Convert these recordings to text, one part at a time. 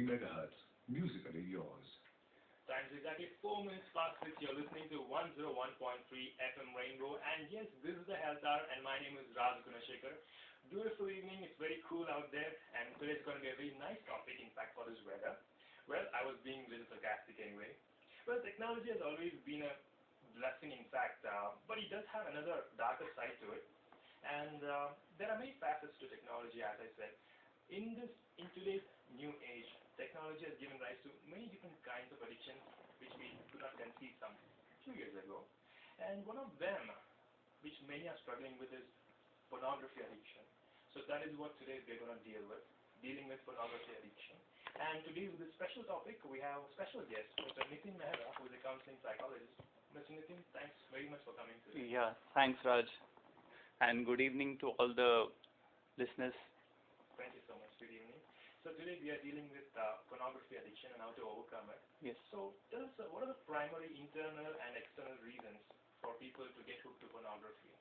megahertz, musically yours. Time is exactly 4 minutes past 6. You're listening to 101.3 FM Rainbow. And yes, this is the Health Hour, and my name is Raj Gunashekar. Beautiful evening. It's very cool out there, and today's going to be a very nice topic, in fact, for this weather. Well, I was being a little sarcastic anyway. Well, technology has always been a blessing, in fact, but it does have another darker side to it. And there are many facets to technology, as I said. In today's new age, technology has given rise to many different kinds of addictions which we could not conceive some few years ago. And one of them, which many are struggling with, is pornography addiction. So that is what today we're going to deal with, dealing with pornography addiction. And to deal with this special topic, we have a special guest, Mr. Nitin Mehra, who is a counseling psychologist. Mr. Nitin, thanks very much for coming today. Yeah, thanks, Raj. And good evening to all the listeners. Thank you so much. Good evening. So today we are dealing with pornography addiction and how to overcome it. Yes. So tell us, what are the primary internal and external reasons for people to get hooked to pornography?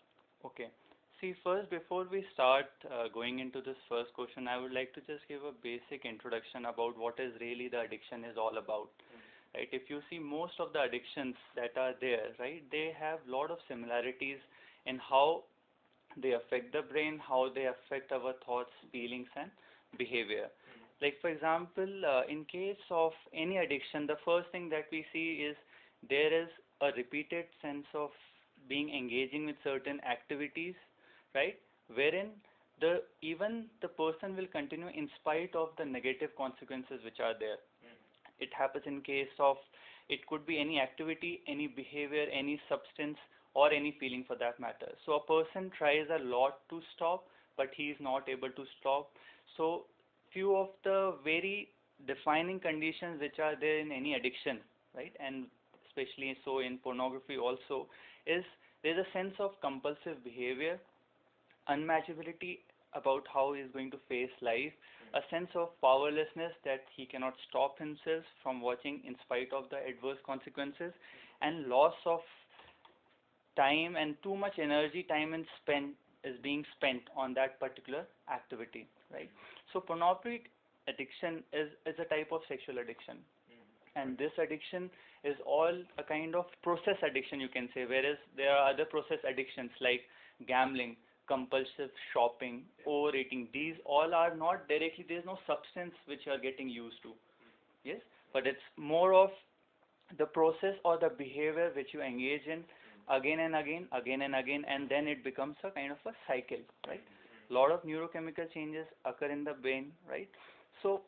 Okay. See, first, before we start going into this first question, I would like to just give a basic introduction about what is really the addiction is all about. Right? If you see most of the addictions that are there, right, they have lot of similarities in how they affect the brain, how they affect our thoughts, feelings, and behavior. Like, for example, in case of any addiction, the first thing that we see is there is a repeated sense of being engaging with certain activities, right, wherein even the person will continue in spite of the negative consequences which are there. It happens in case of, it could be any activity, any behavior, any substance, or any feeling for that matter. So a person tries a lot to stop, but he is not able to stop. So few of the very defining conditions which are there in any addiction, right, and especially so in pornography also, is there is a sense of compulsive behavior, unmatchability about how he is going to face life, a sense of powerlessness that he cannot stop himself from watching in spite of the adverse consequences, and loss of time and too much energy, time and spent is being spent on that particular activity, right? So pornographic addiction is a type of sexual addiction, and this addiction is all a kind of process addiction, you can say, whereas there are other process addictions like gambling, compulsive shopping, overeating. These all are not directly, there is no substance which you are getting used to, yes, but it's more of the process or the behavior which you engage in again and again, and then it becomes a kind of a cycle, right? Lot of neurochemical changes occur in the brain, right? So,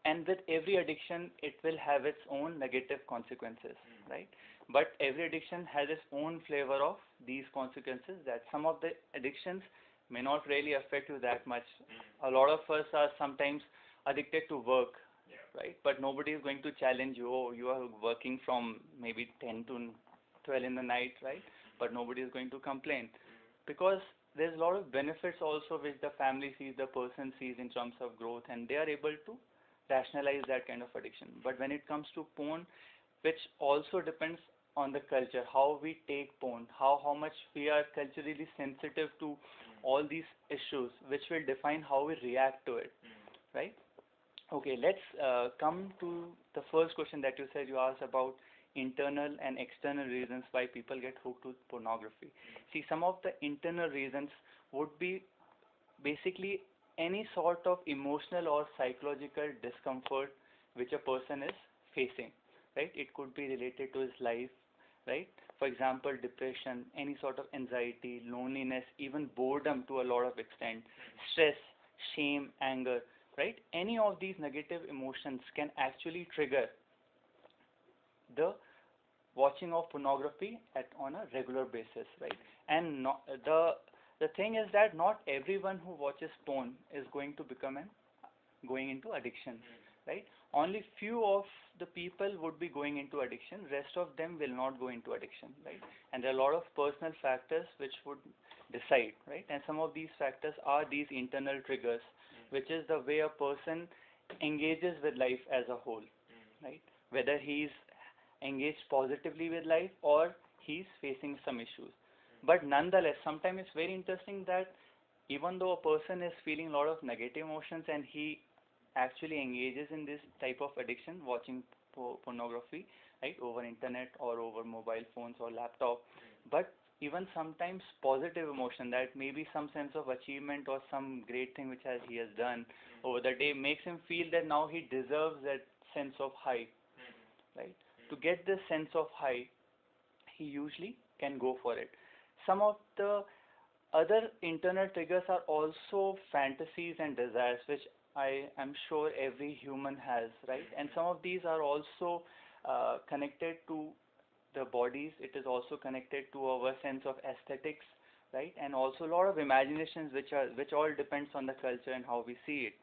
and with every addiction, it will have its own negative consequences, right? But every addiction has its own flavor of these consequences, that some of the addictions may not really affect you that much. A lot of us are sometimes addicted to work, right? But nobody is going to challenge you. Oh, you are working from maybe 10 to 12 in the night, right? But nobody is going to complain, because there's a lot of benefits also which the family sees, the person sees in terms of growth, and they are able to rationalize that kind of addiction. But when it comes to porn, which also depends on the culture, how we take porn, how much we are culturally sensitive to all these issues, which will define how we react to it, right? Okay, let's come to the first question that you said, you asked about internal and external reasons why people get hooked to pornography. See, some of the internal reasons would be basically any sort of emotional or psychological discomfort which a person is facing, right? It could be related to his life, right? For example, depression, any sort of anxiety, loneliness, even boredom to a lot of extent, stress, shame, anger, right? Any of these negative emotions can actually trigger the watching of pornography on a regular basis, right? And the thing is that not everyone who watches porn is going to going into addiction, right? Only few of the people would be going into addiction, rest of them will not go into addiction, right? And there are a lot of personal factors which would decide, right? And some of these factors are these internal triggers, which is the way a person engages with life as a whole, right? Whether he's engaged positively with life or he's facing some issues. But nonetheless, sometimes it's very interesting that even though a person is feeling a lot of negative emotions and he actually engages in this type of addiction, watching pornography, right, over internet or over mobile phones or laptop, but even sometimes positive emotion, that maybe some sense of achievement or some great thing which he has done over the day makes him feel that now he deserves that sense of high, right? To get this sense of high, he usually can go for it. Some of the other internal triggers are also fantasies and desires, which I am sure every human has, right? And some of these are also connected to the bodies. It is also connected to our sense of aesthetics, right? And also a lot of imaginations, which all depends on the culture and how we see it,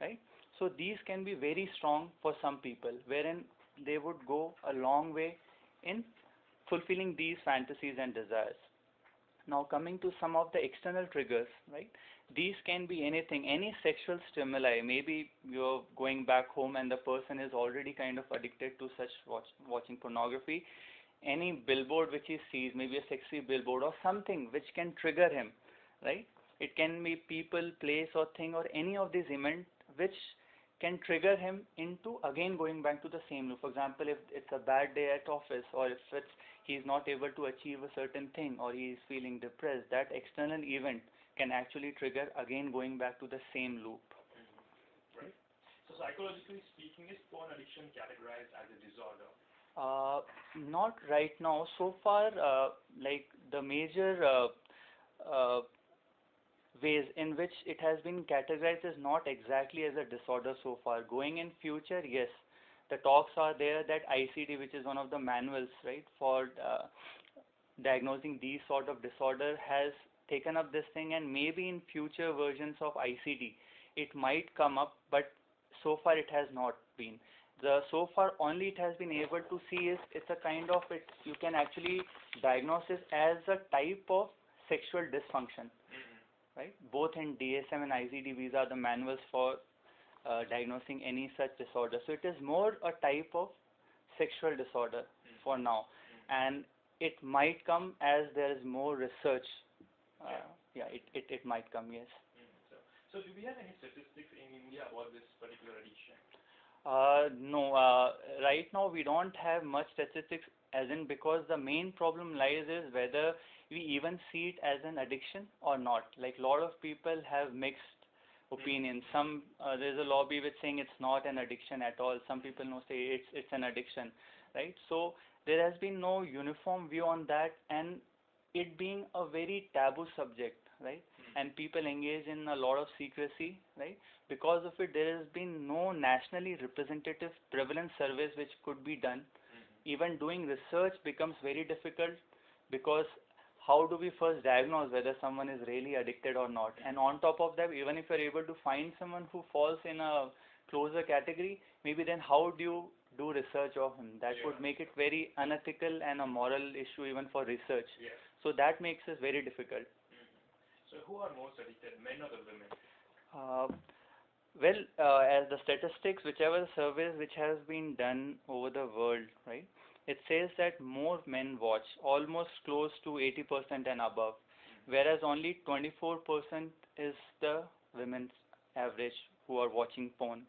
right? So these can be very strong for some people, wherein they would go a long way in fulfilling these fantasies and desires. Now coming to some of the external triggers, right? These can be anything, any sexual stimuli. Maybe you're going back home and the person is already kind of addicted to such watching pornography. Any billboard which he sees, maybe a sexy billboard or something which can trigger him, right? It can be people, place or thing or any of these events which can trigger him into again going back to the same loop. For example, if it's a bad day at office, or if he's not able to achieve a certain thing, or he is feeling depressed, that external event can actually trigger again going back to the same loop. Right. So psychologically speaking, is porn addiction categorized as a disorder? Not right now. So far, like the major ways in which it has been categorized is not exactly as a disorder so far. Going in future, yes, the talks are there that ICD, which is one of the manuals, right, for diagnosing these sort of disorder, has taken up this thing, and maybe in future versions of ICD it might come up, but so far it has not been. So far only it has been able to see is it's a kind of it, you can actually diagnose it as a type of sexual dysfunction, right? Both in DSM and ICD, these are the manuals for diagnosing any such disorder. So it is more a type of sexual disorder for now, and it might come as there is more research. It might come, yes. So do we have any statistics in India about this particular addiction? No, right now we don't have much statistics, as in, because the main problem lies is whether we even see it as an addiction or not. Like, a lot of people have mixed opinions. Some there's a lobby which saying it's not an addiction at all. Some people say it's an addiction, right? So there has been no uniform view on that, and it being a very taboo subject, right? And people engage in a lot of secrecy, right? Because of it, there has been no nationally representative prevalence surveys which could be done. Even doing research becomes very difficult, because how do we first diagnose whether someone is really addicted or not? And on top of that, even if you're able to find someone who falls in a closer category, maybe then how do you do research of him? That would make it very unethical and a moral issue even for research. So that makes it very difficult. So who are most addicted, men or the women? Well, as the statistics, whichever surveys which has been done over the world, right, it says that more men watch, almost close to 80% and above, whereas only 24% is the women's average who are watching porn.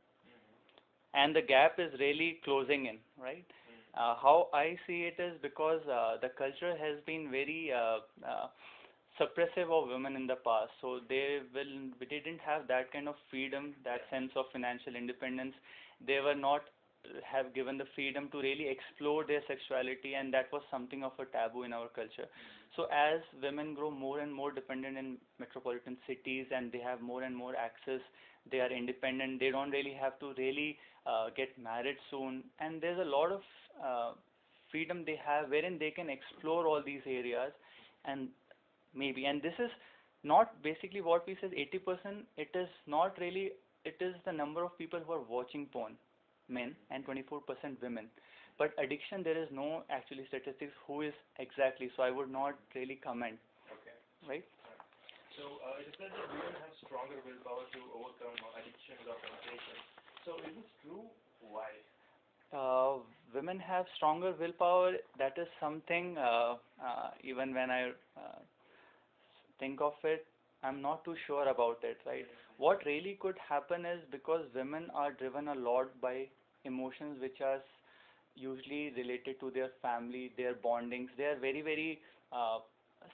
And the gap is really closing in, right? How I see it is because the culture has been very suppressive of women in the past, so they didn't have that kind of freedom, that sense of financial independence. They were not have given the freedom to really explore their sexuality, and that was something of a taboo in our culture. So as women grow more and more dependent in metropolitan cities, and they have more and more access, they are independent, they don't really have to really get married soon, and there's a lot of freedom they have wherein they can explore all these areas. And this is not basically what we said 80%, it is not really, it is the number of people who are watching porn, men, and 24% women. But addiction, there is no actually statistics who is exactly, so I would not really comment. Okay. Right? So it is said that women have stronger willpower to overcome addictions or temptations. So is this true? Why? Women have stronger willpower. That is something, even when I think of it, I'm not too sure about it, right? What really could happen is because women are driven a lot by emotions which are usually related to their family, their bondings. They are very, very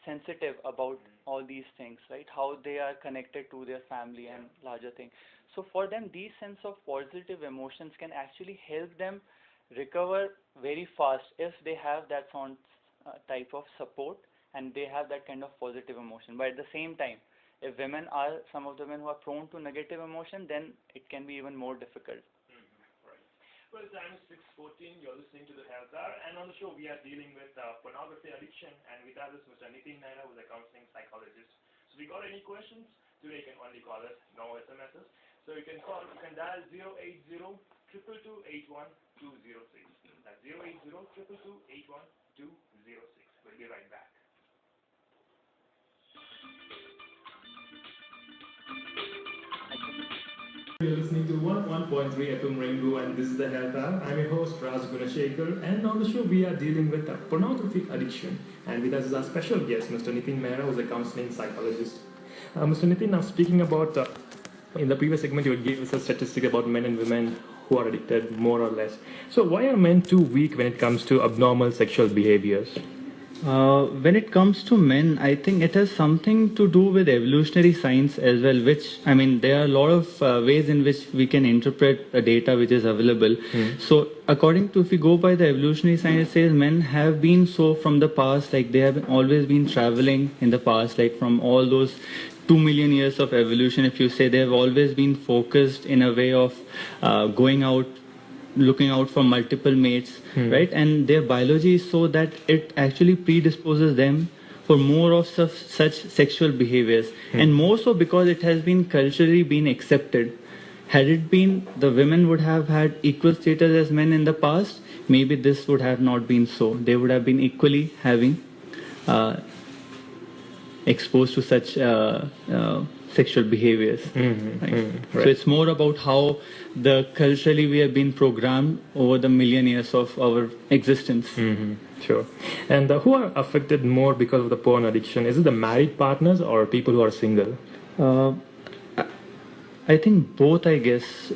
sensitive about all these things, right? How they are connected to their family and larger thing. So for them, these sense of positive emotions can actually help them recover very fast if they have that type of support and they have that kind of positive emotion. But at the same time, if women are some of the women who are prone to negative emotion, then it can be even more difficult. Right. Well, the time is 6:14. You're listening to the Health Hour, and on the show we are dealing with pornography addiction, and with us is Mr. Nitin Naira, who's a counseling psychologist. So if you got any questions today, you can only call us, no SMSs. So you can call, you can dial 080-222-81206. That's 080-222-81206. We'll be right back. You're listening to 101.3 FM Rainbow, and this is the Health Hour. I'm your host Raj Gunashekhar, and on the show we are dealing with pornographic addiction. And with us is our special guest, Mr. Nitin Mehra, who's a counseling psychologist. Mr. Nitin, now speaking about in the previous segment, you gave us a statistic about men and women who are addicted more or less. So why are men too weak when it comes to abnormal sexual behaviors? When it comes to men, I think it has something to do with evolutionary science as well, which, I mean, there are a lot of ways in which we can interpret the data which is available. So, according to, if we go by the evolutionary science, it says men have been so from the past, like they have always been traveling in the past, like from all those 2 million years of evolution, if you say, they have always been focused in a way of going out, looking out for multiple mates, right? And their biology is so that it actually predisposes them for more of such sexual behaviors, and more so because it has been culturally been accepted. Had it been the women would have had equal status as men in the past, maybe this would have not been so. They would have been equally having exposed to such sexual behaviors. Right? So it's more about how culturally we have been programmed over the million years of our existence. Sure. And who are affected more because of the porn addiction? Is it the married partners or people who are single? I think both, I guess,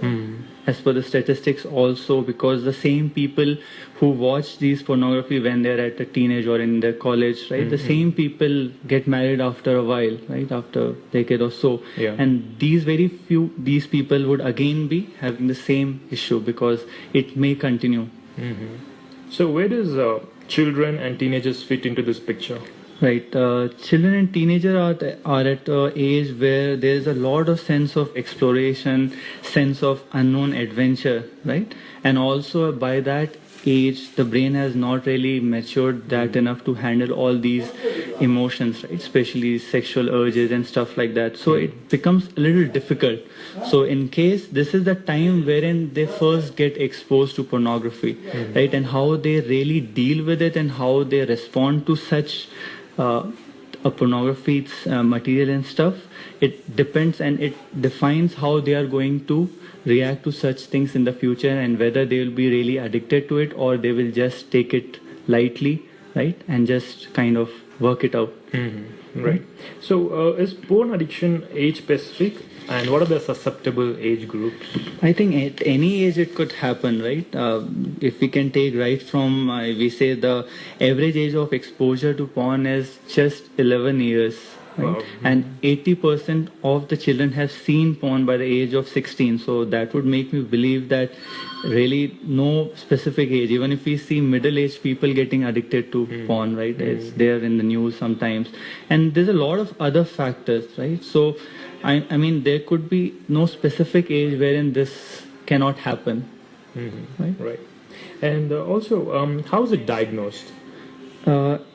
as per the statistics also, because the same people who watch these pornography when they're at a teenage or in their college, right? The same people get married after a while, right? After a decade or so. Yeah. And these people would again be having the same issue because it may continue. So where does children and teenagers fit into this picture? Right. Children and teenagers are at an age where there is a lot of sense of exploration, sense of unknown adventure, right? And also by that age, the brain has not really matured that enough to handle all these emotions, right? Especially sexual urges and stuff like that. So it becomes a little difficult. So in case this is the time wherein they first get exposed to pornography, right? And how they really deal with it and how they respond to such a pornography material and stuff, it depends and it defines how they are going to react to such things in the future and whether they will be really addicted to it or they will just take it lightly, right, and just kind of work it out. Right. So is porn addiction age specific, and what are the susceptible age groups? I think at any age it could happen, right? If we can take right from, we say the average age of exposure to porn is just 11 years. Right? Wow. And 80% of the children have seen porn by the age of 16. So that would make me believe that really no specific age. Even if we see middle-aged people getting addicted to porn, right? It's there in the news sometimes. And there's a lot of other factors, right? So, I mean, there could be no specific age wherein this cannot happen. Right. And also, how is it diagnosed?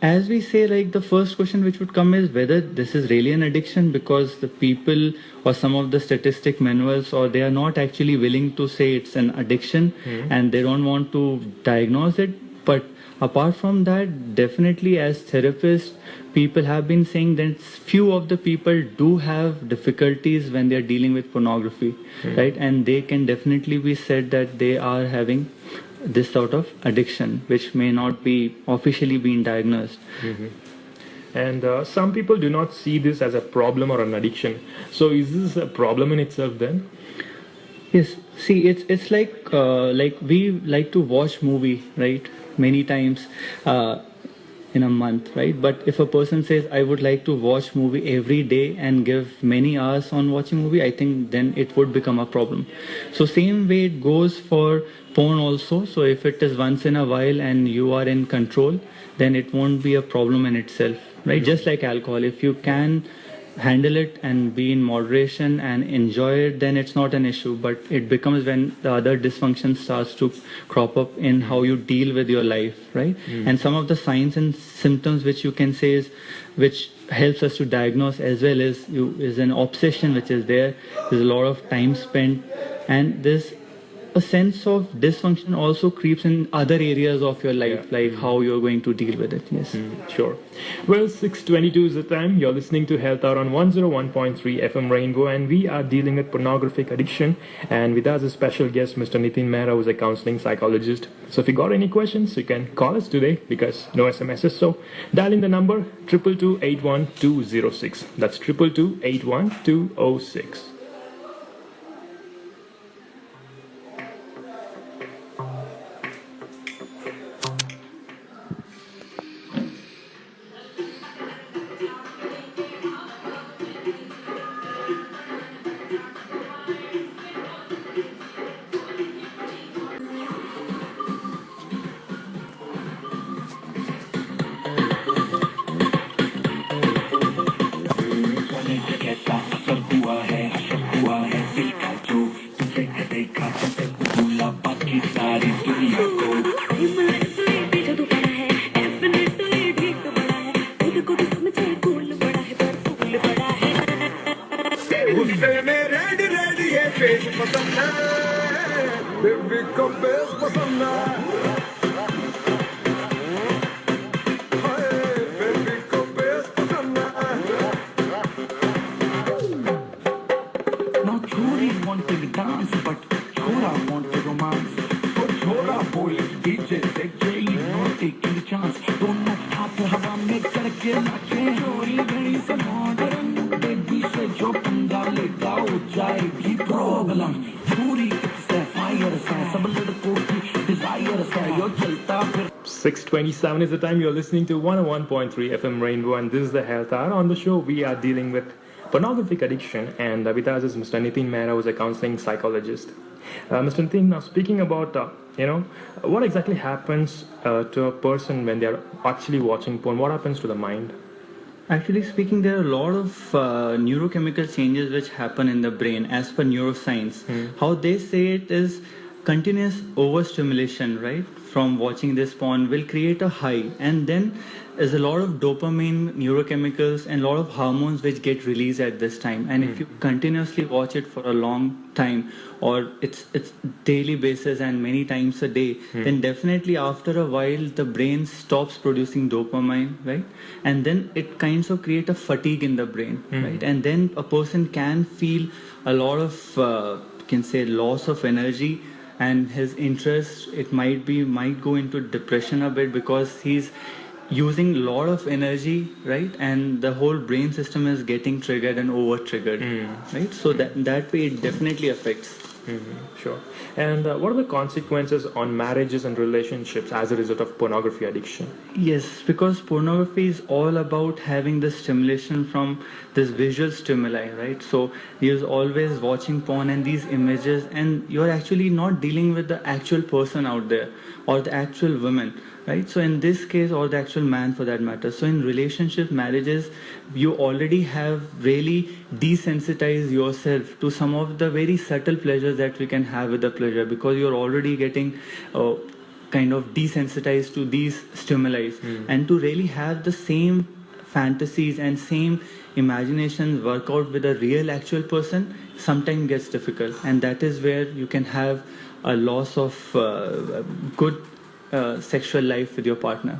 As we say, like the first question which would come is whether this is really an addiction, because the people or some of the statistic manuals or they are not actually willing to say it's an addiction and they don't want to diagnose it. But apart from that, definitely as therapists, people have been saying that few of the people do have difficulties when they are dealing with pornography, right? And they can definitely be said that they are having this sort of addiction, which may not be officially being diagnosed. And some people do not see this as a problem or an addiction. So is this a problem in itself then? Yes, see, it's like we like to watch movie, right? Many times in a month, right? But if a person says I would like to watch movie every day and give many hours on watching movie, I think then it would become a problem. So same way it goes for porn also. So if it is once in a while and you are in control, then it won't be a problem in itself, right? Just like alcohol, if you can handle it and be in moderation and enjoy it, then it's not an issue. But it becomes when the other dysfunction starts to crop up in how you deal with your life, right? And some of the signs and symptoms which you can say is, which helps us to diagnose as well as you, is an obsession which is there. There's a lot of time spent, and there's a sense of dysfunction also creeps in other areas of your life, like how you're going to deal with it. Yes. Sure. Well, 6:22 is the time. You're listening to Health Hour on 101.3 FM Rainbow, and we are dealing with pornographic addiction. And with us a special guest, Mr. Nitin Mehra, who's a counseling psychologist. So if you got any questions, you can call us today because no SMSs. So dial in the number 222-81206. That's 222-81206. Seven is the time. You're listening to 101.3 FM Rainbow, and this is the Health Hour. On the show, we are dealing with pornographic addiction, and with us is Mr. Nitin Mehra, who's a counseling psychologist. Mr. Nitin, now speaking about, what exactly happens to a person when they're actually watching porn? What happens to the mind? Actually speaking, there are a lot of neurochemical changes which happen in the brain as per neuroscience. How they say it is continuous overstimulation, right, from watching this porn will create a high, and then there's a lot of dopamine, neurochemicals, and a lot of hormones which get released at this time. And if you continuously watch it for a long time, or it's daily basis and many times a day, then definitely after a while the brain stops producing dopamine, right? And then it kinds of create a fatigue in the brain, right? And then a person can feel a lot of can say loss of energy, and his interest, it might go into depression a bit because he's using a lot of energy, right? And the whole brain system is getting triggered and over triggered, right? So that way it definitely affects. Sure. And what are the consequences on marriages and relationships as a result of pornography addiction? Yes, because pornography is all about having the stimulation from this visual stimuli, right? So you're always watching porn and these images, and you're actually not dealing with the actual person out there or the actual woman, right? So in this case, or the actual man for that matter. So in relationships, marriages, you already have really desensitized yourself to some of the very subtle pleasures that we can have with the pleasure, because you're already getting kind of desensitized to these stimuli. And to really have the same fantasies and same imaginations work out with a real actual person sometimes gets difficult, and that is where you can have a loss of good sexual life with your partner.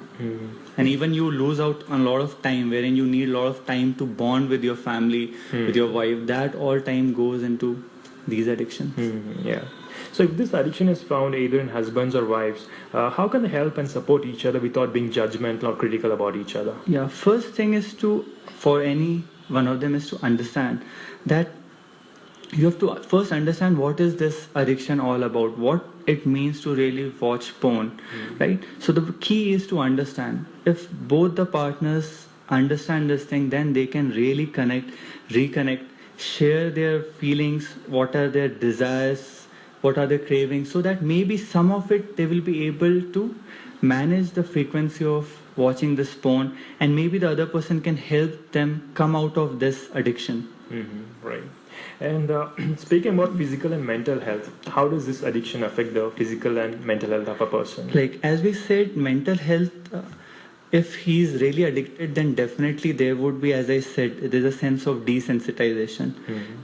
And even you lose out on a lot of time wherein you need a lot of time to bond with your family, with your wife. That all time goes into these addictions. Yeah. So if this addiction is found either in husbands or wives, how can they help and support each other without being judgmental or critical about each other? Yeah, first thing is for any one of them is to understand that you have to first understand what is this addiction all about, what it means to really watch porn, right? So the key is to understand. If both the partners understand this thing, then they can really connect, reconnect, share their feelings, what are their desires, what are their cravings, so that maybe some of it they will be able to manage the frequency of watching this porn, and maybe the other person can help them come out of this addiction. Right. And speaking about physical and mental health, how does this addiction affect the physical and mental health of a person? Like as we said, mental health, if he's really addicted, then definitely there would be, as I said, there's a sense of desensitization.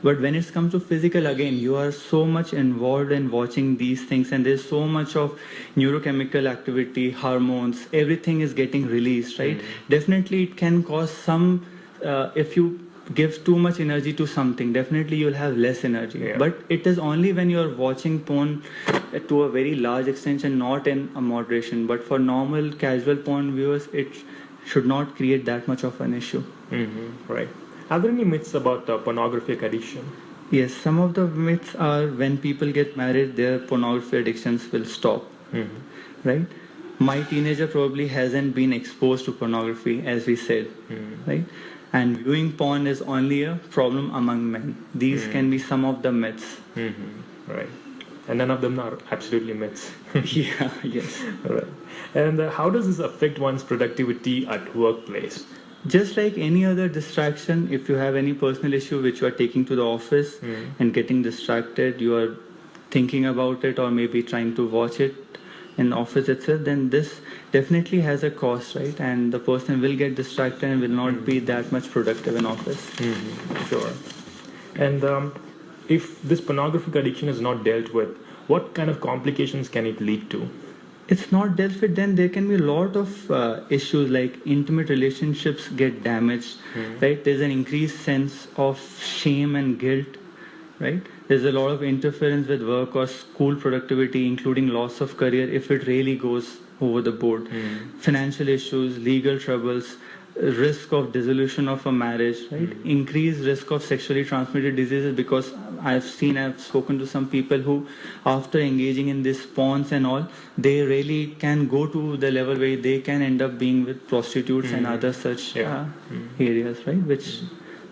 But when it comes to physical, again, you are so much involved in watching these things, and there's so much of neurochemical activity, hormones, everything is getting released, right? Definitely it can cause some, if you give too much energy to something, definitely you'll have less energy. Yeah. But it is only when you're watching porn to a very large extent and not in a moderation. But for normal casual porn viewers, it should not create that much of an issue. Right. Are there any myths about pornographic addiction? Yes, some of the myths are when people get married, their pornography addictions will stop. Right? My teenager probably hasn't been exposed to pornography, as we said. Right? And viewing porn is only a problem among men. These can be some of the myths. Right. And none of them are absolutely myths. Yeah, yes. Right. And how does this affect one's productivity at workplace? Just like any other distraction, if you have any personal issue which you are taking to the office and getting distracted, you are thinking about it or maybe trying to watch it in the office itself, then this definitely has a cost, right? And the person will get distracted and will not be that much productive in office. Sure. And if this pornographic addiction is not dealt with, what kind of complications can it lead to? It's not dealt with, then there can be a lot of issues like intimate relationships get damaged, right? There's an increased sense of shame and guilt, right? There's a lot of interference with work or school productivity, including loss of career if it really goes over the board. Financial issues, legal troubles, risk of dissolution of a marriage, right? Increased risk of sexually transmitted diseases, because I've spoken to some people who, after engaging in these porns and all, they really can go to the level where they can end up being with prostitutes and other such areas, right?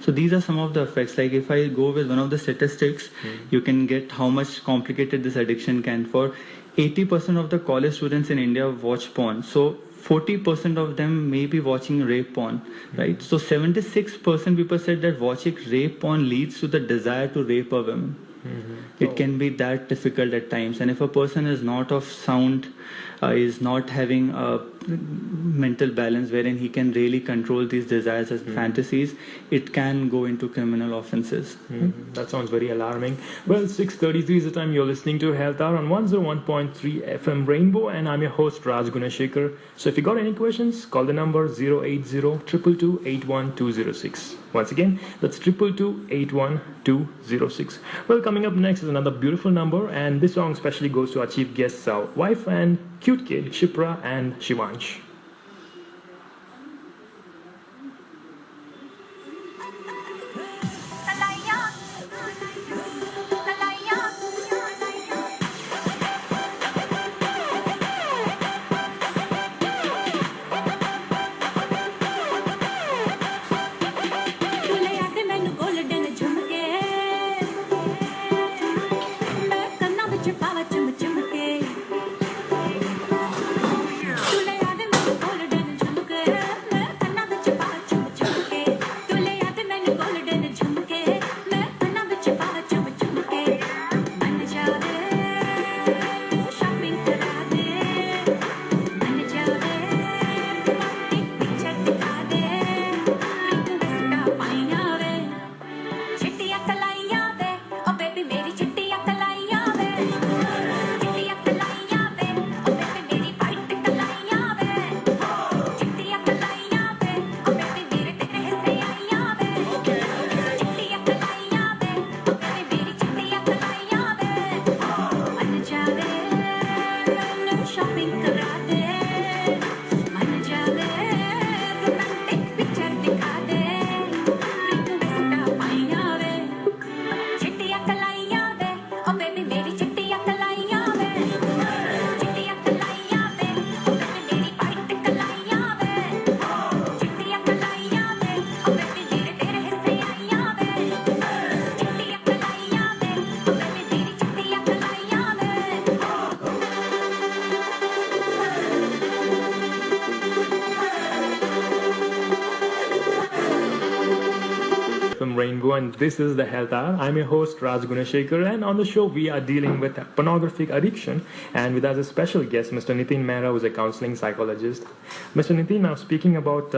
So these are some of the effects. Like if I go with one of the statistics, you can get how much complicated this addiction can. For 80% of the college students in India watch porn. So 40% of them may be watching rape porn, right? So 76% people said that watching rape porn leads to the desire to rape a woman. It can be that difficult at times. And if a person is not of sound, is not having a mental balance wherein he can really control these desires as fantasies, it can go into criminal offenses. That sounds very alarming. Well, 6:33 is the time. You're listening to Health Hour on 101.3 FM Rainbow, and I'm your host Raj Gunashekar. So if you got any questions, call the number 080-222-81206. Once again, that's 222-81206. Well, coming up next is another beautiful number, and this song especially goes to our chief guests, our wife and cute kid, Shipra and Shivansh. Too late, everyone. This is the Health Hour. I'm your host Raj Gunashekar, and on the show we are dealing with pornographic addiction, and with us a special guest, Mr. Nitin Mehra, who's a counseling psychologist. Mr. Nitin, now speaking about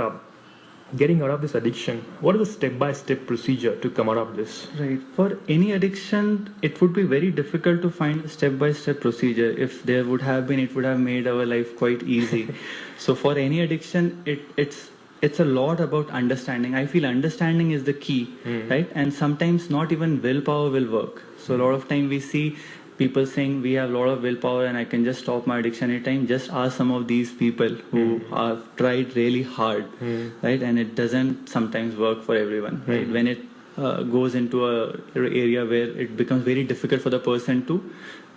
getting out of this addiction, what is the step-by-step procedure to come out of this? Right. For any addiction, it would be very difficult to find a step-by-step procedure. If there would have been, it would have made our life quite easy. So for any addiction, it's a lot about understanding. I feel understanding is the key, right? And sometimes not even willpower will work. So a lot of time we see people saying we have a lot of willpower and I can just stop my addiction anytime. Just ask some of these people who have tried really hard, right? And it doesn't sometimes work for everyone, right? When it goes into a area where it becomes very difficult for the person to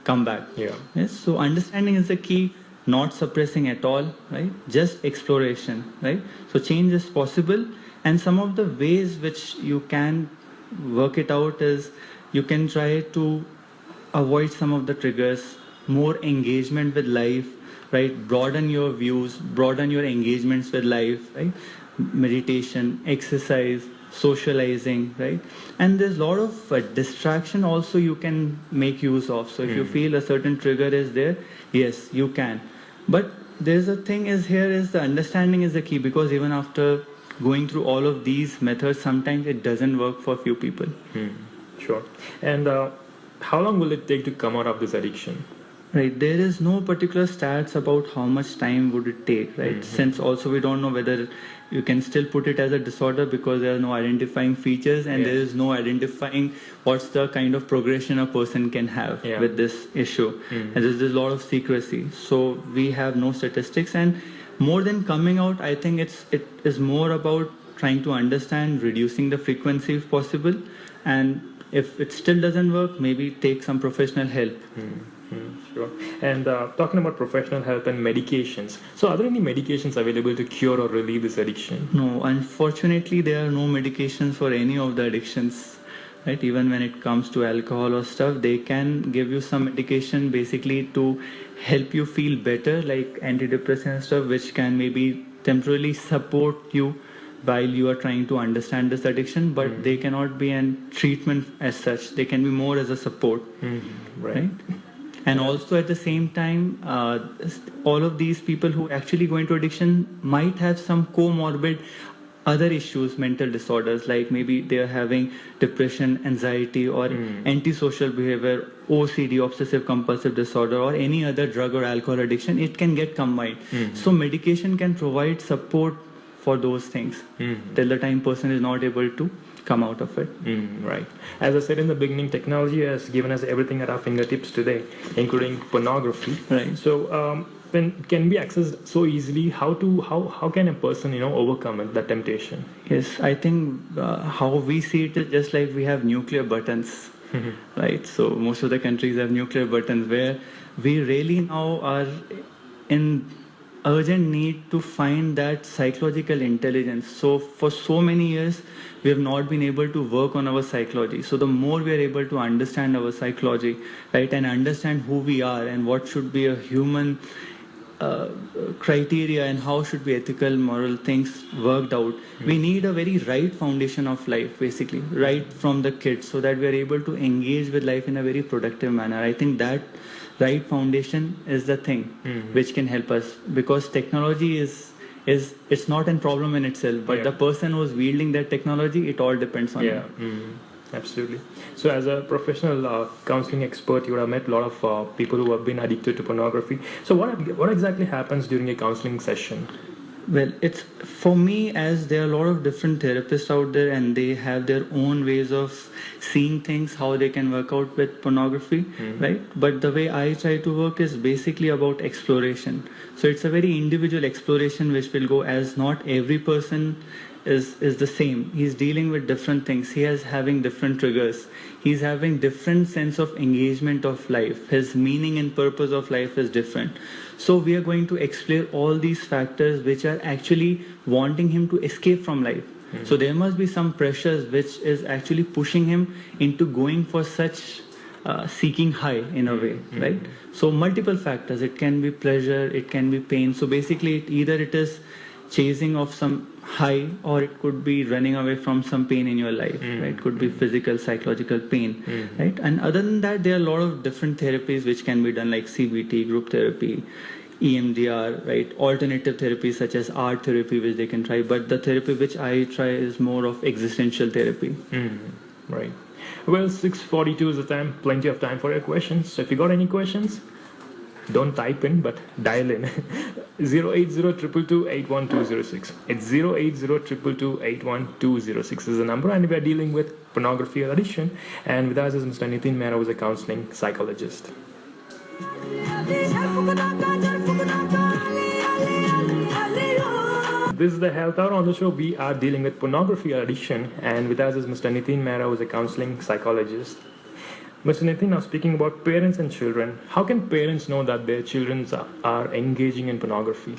come back. Yeah. Yes. So understanding is the key. Not suppressing at all, right? Just exploration, right? So change is possible, and some of the ways which you can work it out is you can try to avoid some of the triggers, more engagement with life, right? Broaden your views, broaden your engagements with life, right? Meditation, exercise, socializing, right? And there's a lot of distraction also you can make use of. So if you feel a certain trigger is there, yes, you can. But there's a thing is here is the understanding is the key, because even after going through all of these methods, sometimes it doesn't work for few people. Sure. And how long will it take to come out of this addiction? Right. There is no particular stats about how much time would it take, right? Since also we don't know whether you can still put it as a disorder because there are no identifying features, and there is no identifying what's the kind of progression a person can have with this issue. And there's a lot of secrecy. So we have no statistics, and more than coming out, I think it is more about trying to understand, reducing the frequency if possible, and if it still doesn't work, maybe take some professional help. Sure. And talking about professional help and medications, so are there any medications available to cure or relieve this addiction? No, unfortunately, there are no medications for any of the addictions. Right? Even when it comes to alcohol or stuff, they can give you some medication basically to help you feel better, like antidepressant and stuff, which can maybe temporarily support you while you are trying to understand this addiction, but they cannot be a treatment as such. They can be more as a support. Right? And also at the same time, all of these people who actually go into addiction might have some comorbid other issues, mental disorders, like maybe they are having depression, anxiety, or antisocial behavior, OCD, obsessive compulsive disorder, or any other drug or alcohol addiction. It can get combined. So medication can provide support for those things till the time person is not able to come out of it. Right. As I said in the beginning, technology has given us everything at our fingertips today, including pornography. Right. So when it can be accessed so easily, how can a person overcome it, that temptation? Yes, I think how we see it is just like we have nuclear buttons, right? So most of the countries have nuclear buttons where we really now are in urgent need to find that psychological intelligence. So for so many years, we have not been able to work on our psychology. So the more we are able to understand our psychology, right, and understand who we are and what should be a human criteria and how should be ethical, moral things worked out, we need a very right foundation of life, basically, right from the kids, so that we are able to engage with life in a very productive manner. I think that right foundation is the thing which can help us, because technology is it's not a problem in itself, but the person who's wielding that technology, it all depends on him. Absolutely. So as a professional counseling expert, you would have met a lot of people who have been addicted to pornography. So what exactly happens during a counseling session? Well, it's for me, as there are a lot of different therapists out there and they have their own ways of seeing things, how they can work out with pornography, right? But the way I try to work is basically about exploration. So it's a very individual exploration which will go, as not every person is the same. He's dealing with different things. He is having different triggers. He's having different sense of engagement of life. His meaning and purpose of life is different. So we are going to explore all these factors which are actually wanting him to escape from life. So there must be some pressures which is actually pushing him into going for such seeking high in a way, right? So multiple factors. It can be pleasure, it can be pain. So basically either it is chasing of some high, or it could be running away from some pain in your life, right? Could be physical, psychological pain, right? And other than that, there are a lot of different therapies which can be done, like CBT, group therapy, EMDR, right? Alternative therapies such as art therapy, which they can try. But the therapy which I try is more of existential therapy. Right. Well, 6:42 is the time. Plenty of time for your questions. So if you got any questions, don't type in, but dial in. 080-222-81206. It's 080-222-81206 is the number, and we are dealing with pornography addiction. And with us is Mr. Nitin Mehra, who is a counseling psychologist. This is the Health Hour. On the show, we are dealing with pornography addiction, and with us is Mr. Nitin Mehra, who is a counseling psychologist. Mr. Nitin, now speaking about parents and children, how can parents know that their children are engaging in pornography?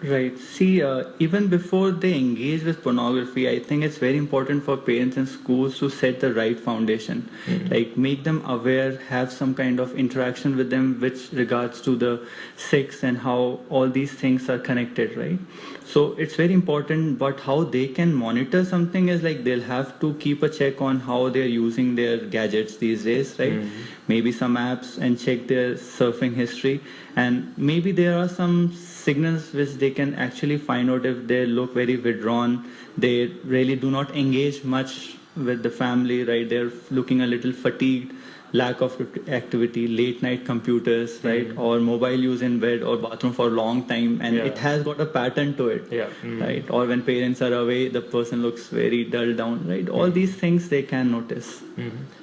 Right. See, even before they engage with pornography, I think it's very important for parents and schools to set the right foundation. Like, make them aware, have some kind of interaction with them which regards to the sex and how all these things are connected, right? So it's very important, but how they can monitor something is like they'll have to keep a check on how they're using their gadgets these days, right? Maybe some apps, and check their surfing history. And maybe there are some signals which they can actually find out if they look very withdrawn, they really do not engage much with the family, right? They're looking a little fatigued, lack of activity, late night computers, right? Or mobile use in bed or bathroom for a long time, and it has got a pattern to it, right? Or when parents are away, the person looks very dull down, right? All these things they can notice.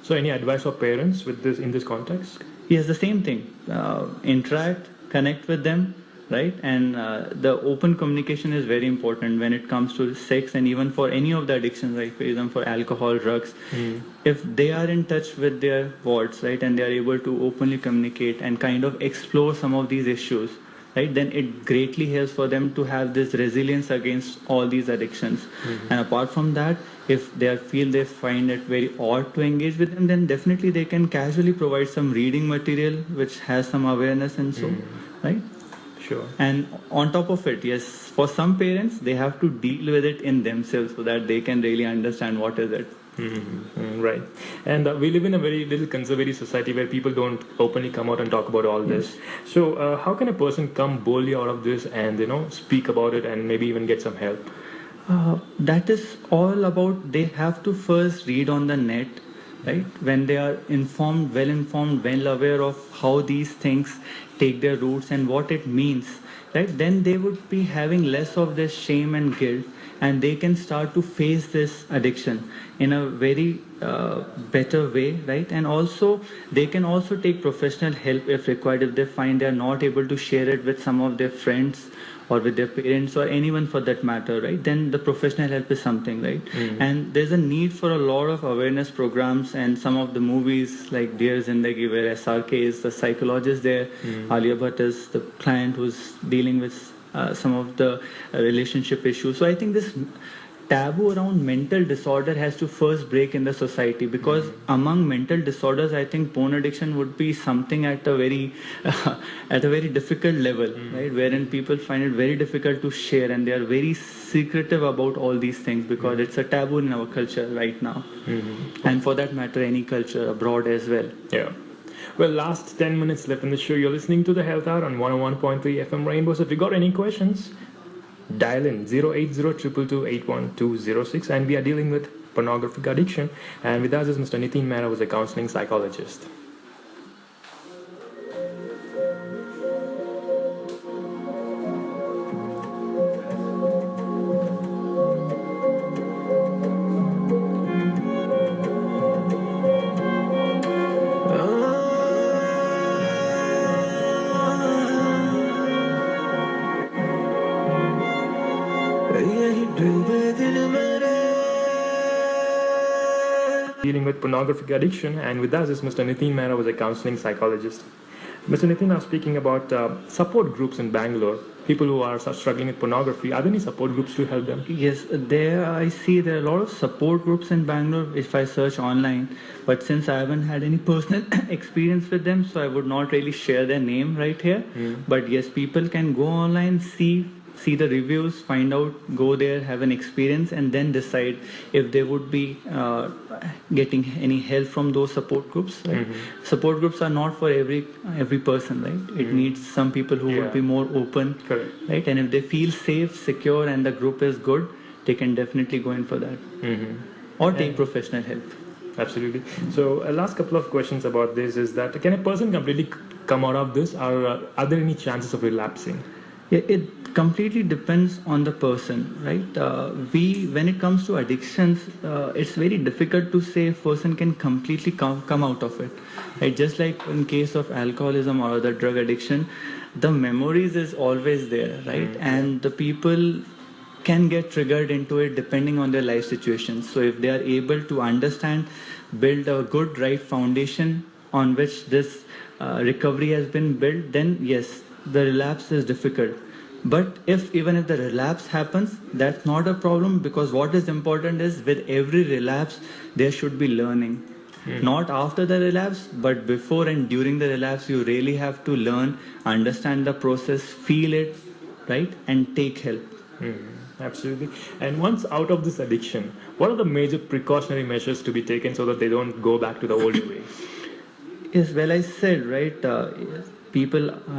So any advice for parents with this in this context? Yes, the same thing. Interact, connect with them, right? And the open communication is very important when it comes to sex, and even for any of the addictions, right? For example, for alcohol, drugs. If they are in touch with their wards, right, and they are able to openly communicate and kind of explore some of these issues, right, then it greatly helps for them to have this resilience against all these addictions. And apart from that, if they feel they find it very odd to engage with them, then definitely they can casually provide some reading material which has some awareness and so, right? Sure. And on top of it, yes, for some parents, they have to deal with it in themselves so that they can really understand what is it. Right. And we live in a very little conservative society where people don't openly come out and talk about all this. So how can a person come boldly out of this and, speak about it and maybe even get some help? That is all about, they have to first read on the net, right? When they are informed, well aware of how these things take their roots and what it means, right? Then they would be having less of this shame and guilt, and they can start to face this addiction in a very better way, right? And also, they can also take professional help if required, if they find they are not able to share it with some of their friends or with their parents or anyone for that matter, right? Then the professional help is something, right? And there's a need for a lot of awareness programs, and some of the movies like Dear Zindagi, where SRK is the psychologist there, Alia Bhatt is the client who's dealing with some of the relationship issues. So I think this taboo around mental disorder has to first break in the society, because among mental disorders, I think porn addiction would be something at a very difficult level, right? Wherein people find it very difficult to share, and they are very secretive about all these things because it's a taboo in our culture right now, and for that matter, any culture abroad as well. Yeah. Well, last 10 minutes left in the show. You're listening to the Health Hour on 101.3 FM Rainbow. So if you got any questions, dial in 080-222-81206, and we are dealing with pornographic addiction, and with us is Mr. Nitin Mehra, who is a counseling psychologist. Dealing with pornographic addiction, and with us is Mr. Nitin Mehra, who is a counseling psychologist. Mr. Nitin, now speaking about support groups in Bangalore, people who are struggling with pornography, are there any support groups to help them? Yes, I see there are a lot of support groups in Bangalore if I search online, but since I haven't had any personal experience with them, so I would not really share their name right here. But yes, people can go online, see see the reviews, find out, go there, have an experience, and then decide if they would be getting any help from those support groups. Right? Support groups are not for every person, right? It needs some people who would be more open, Correct. right? And if they feel safe, secure, and the group is good, they can definitely go in for that, or take professional help. Absolutely. So, last couple of questions about this is that can a person completely come out of this, or are there any chances of relapsing? It completely depends on the person, right? When it comes to addictions, it's very difficult to say a person can completely come out of it, right? Just like in case of alcoholism or other drug addiction, the memories is always there, right? And the people can get triggered into it depending on their life situations. So if they are able to understand, build a good right foundation on which this recovery has been built, then yes, the relapse is difficult. But even if the relapse happens, that's not a problem, because what is important is with every relapse there should be learning. Not after the relapse, but before and during the relapse, you really have to learn, understand the process, feel it, right, and take help. Absolutely. And once out of this addiction, what are the major precautionary measures to be taken so that they don't go back to the old ways? Yes, well, I said, right,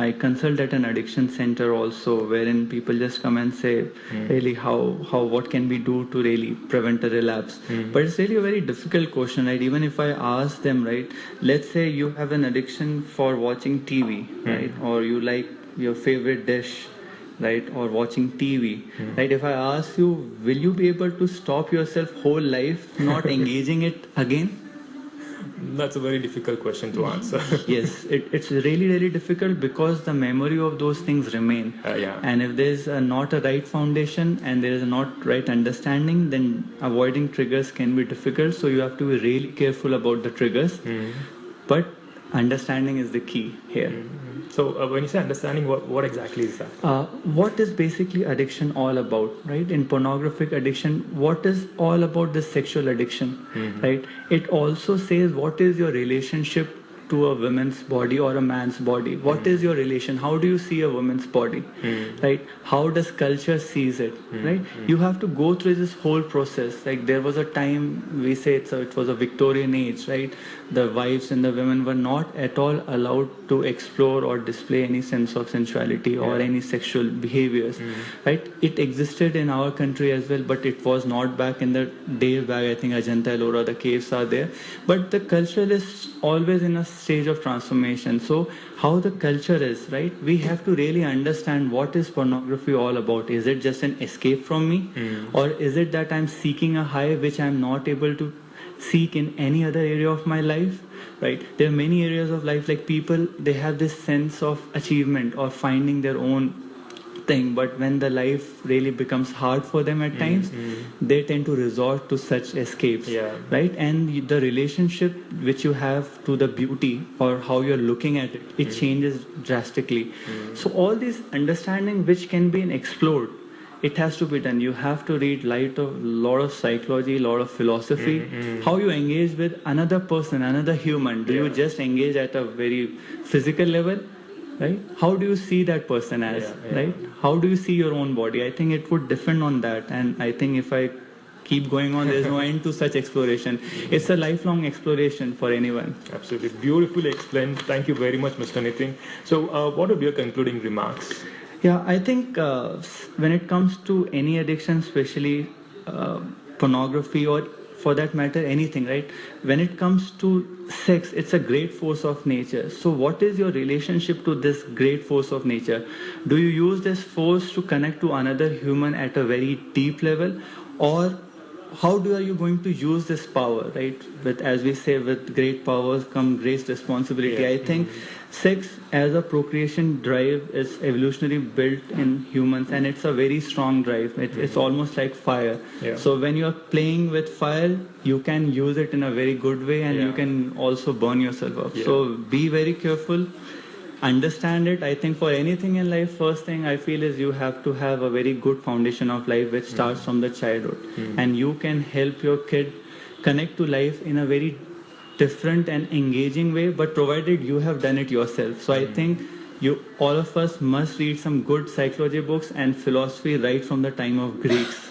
I consult at an addiction center also, wherein people just come and say, really, what can we do to really prevent a relapse? But it's really a very difficult question, right? Even if I ask them, right, let's say you have an addiction for watching TV, right, or you like your favorite dish, right, or watching TV, right? If I ask you, will you be able to stop yourself whole life not engaging it again? That's a very difficult question to answer. Yes, it's really, really difficult because the memory of those things remain. And if there's not a right foundation and there is a not right understanding, then avoiding triggers can be difficult. So you have to be really careful about the triggers. But understanding is the key here. So when you say understanding, what exactly is that? What is basically addiction all about, right? In pornographic addiction, what is all about this sexual addiction, right? It also says what is your relationship to a woman's body or a man's body. What is your relation? How do you see a woman's body, right? How does culture sees it, right? You have to go through this whole process. Like there was a time, we say it was a Victorian age, right? The wives and the women were not at all allowed to explore or display any sense of sensuality or any sexual behaviors, right? It existed in our country as well, but it was not back in the day back. I think Ajanta, Ellora, the caves are there. But the culture is always in a stage of transformation. So how the culture is, right? We have to really understand what is pornography all about. Is it just an escape from me? Or is it that I'm seeking a high which I'm not able to seek in any other area of my life, right? There are many areas of life, like people, they have this sense of achievement or finding their own thing, but when the life really becomes hard for them at times, they tend to resort to such escapes, right? And the relationship which you have to the beauty or how you're looking at it, it changes drastically. So all these understanding which can be explored, it has to be done. You have to read a lot of psychology, a lot of philosophy, how you engage with another person, another human. Do you just engage at a very physical level, right? How do you see that person as, right? How do you see your own body? I think it would depend on that. And I think if I keep going on, there's no end to such exploration. It's a lifelong exploration for anyone. Absolutely. Beautifully explained. Thank you very much, Mr. Nitin. So what would be your concluding remarks? Yeah, I think when it comes to any addiction, especially pornography or for that matter anything, right? When it comes to sex, it's a great force of nature. So what is your relationship to this great force of nature? Do you use this force to connect to another human at a very deep level, or how are you going to use this power, right? With, as we say, with great powers come great responsibility. I think sex as a procreation drive is evolutionarily built in humans, and it's a very strong drive. It's almost like fire. So when you're playing with fire, you can use it in a very good way, and you can also burn yourself up. So be very careful. Understand it. I think for anything in life, first thing I feel is you have to have a very good foundation of life which starts from the childhood. And you can help your kid connect to life in a very different and engaging way, but provided you have done it yourself. So I think all of us must read some good psychology books and philosophy right from the time of Greeks.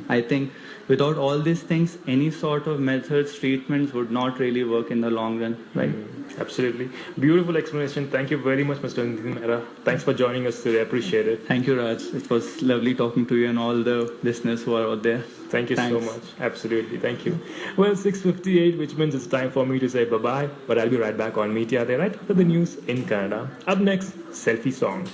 I think without all these things, any sort of methods, treatments would not really work in the long run, right? Absolutely. Beautiful explanation. Thank you very much, Mr. Nitin Mehra. Thanks for joining us today. I appreciate it. Thank you, Raj. It was lovely talking to you and all the listeners who are out there. Thank you so Thanks. much. Absolutely. Thank you. Well, 6:58, which means it's time for me to say bye-bye. But I'll be right back on Media Day right after the news in Canada. Up next, selfie song.